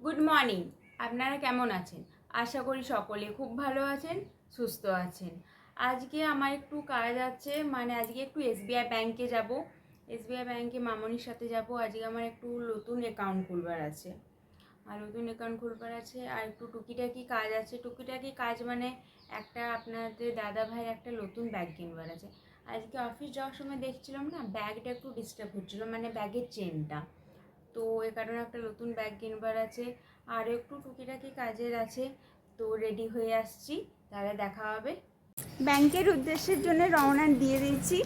Good morning. আপনারা কেমন আছেন? আশা করি সকলে খুব ভালো আছেন, সুস্থ আছেন। আজকে আমার একটু কাজ আছে, মানে আজকে একটু এসবিআই ব্যাংকে যাব। এসবিআই ব্যাংকে মামনির সাথে যাব। আজকে আমার একটু নতুন অ্যাকাউন্ট খুলবার আছে, আর একটু টুকিটাকি কাজ আছে। টুকিটাকি কাজ মানে একটা আপনাদের দাদা ভাইয়ের একটা নতুন ব্যাগ কিনবার আছে। আজকে অফিস যাওয়ার সময় দেখছিলাম না, ব্যাগটা একটু ডিস্টার্ব হচ্ছিলো, মানে ব্যাগের চেনটা। তো এ কারণে একটা নতুন ব্যাগ কিনবার আছে, আর একটু টুকিটাকি কাজের আছে। তো রেডি হয়ে আসছি, তাহলে দেখা হবে। ব্যাংকের উদ্দেশ্যের জন্য রওনা দিয়ে দিয়েছি।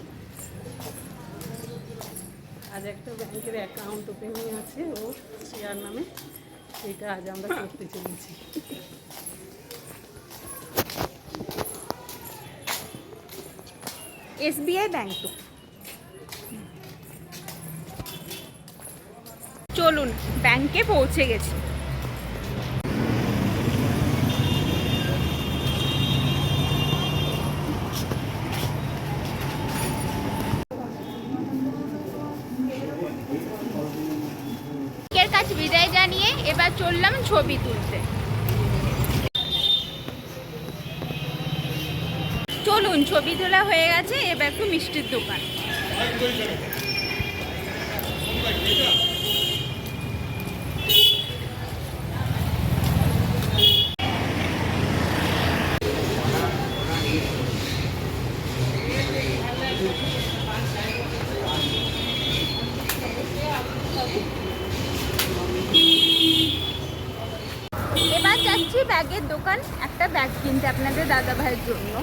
আজ একটা ব্যাংকের অ্যাকাউন্ট ওপেনিং আছে ও শ্রেয়ার নামে, সেটা আজ আমরা করতে চলেছি। SBI bank. তো চলুন, ব্যাংকে পৌঁছে গেছি। এর কাছে বিদায় জানিয়ে এবার চললাম ছবি তুলতে। চলুন, ছবি তোলা হয়ে গেছে, এবার একটু মিষ্টির দোকান। এবার যাচ্ছি ব্যাগের দোকান, একটা ব্যাগ কিনতে আপনাদের দাদা ভাইয়ের জন্য।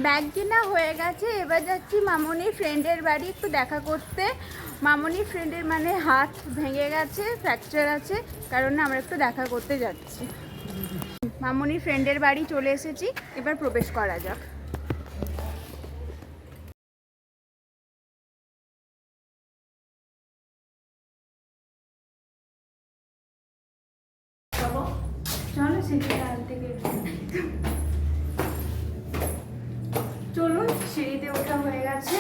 ব্যাগ কেনা হয়ে গেছে, এবার যাচ্ছি মামনির ফ্রেন্ডের বাড়ি একটু দেখা করতে। মামনির ফ্রেন্ডের মানে হাত ভেঙে গেছে, ফ্র্যাকচার আছে, কারণে আমরা একটু দেখা করতে যাচ্ছি। মামনির ফ্রেন্ডের বাড়ি চলে এসেছি, এবার প্রবেশ করা যাক। চলো চলুন, সিঁড়িতে ওঠা হয়ে গেছে,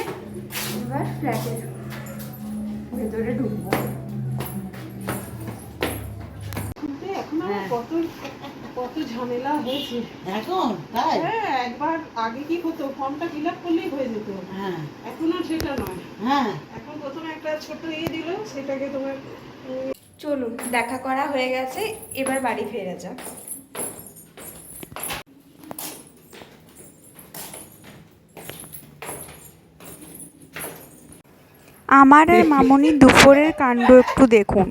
এবার ফ্ল্যাটের ভেতরে ঢুকবো। এখন কত কত ঝামেলা হয়েছে এখন তাই। হ্যাঁ, একবার আগে কি হতো, ফর্মটা ফিল আপ করলেই হয়ে যেত। হ্যাঁ এখন আর সেটা নয়। হ্যাঁ এখন প্রথমে একটা ছোট দিল, সেটাকে তোমার চলুন, দেখা করা হয়ে গেছে, এবার বাড়ি ফেরা যাক। আমার আর মামনির দুপুরের কাণ্ড একটু দেখুন।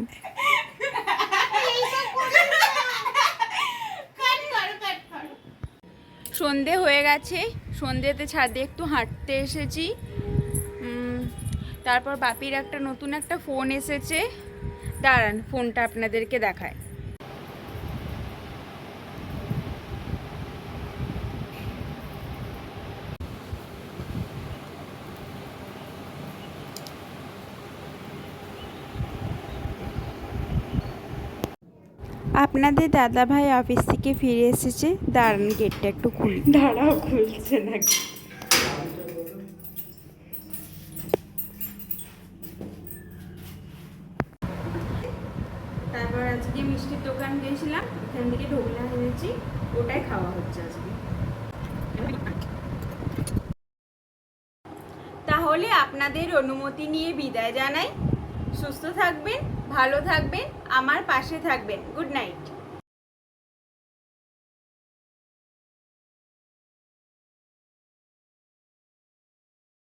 সন্ধে হয়ে গেছে, সন্ধেতে ছাদে একটু হাঁটতে এসেছি। তারপর বাপির একটা নতুন একটা ফোন এসেছে, দাঁড়ান ফোনটা আপনাদেরকে দেখায়। আপনাদের দাদা ভাই অফিস থেকে ফিরে এসেছে, দাঁড়ান গেটটা একটু খুলি। দাঁড়াও, খুলছে নাকি। তারপর আজকে মিষ্টির দোকান গিয়েছিলাম, এখান থেকে ঢোকলা এনেছি, ওটাই খাওয়া হচ্ছে আজকে। তাহলে আপনাদের অনুমতি নিয়ে বিদায় জানাই। সুস্থ থাকবেন, ভালো থাকবেন, আমার পাশে থাকবেন। Good night.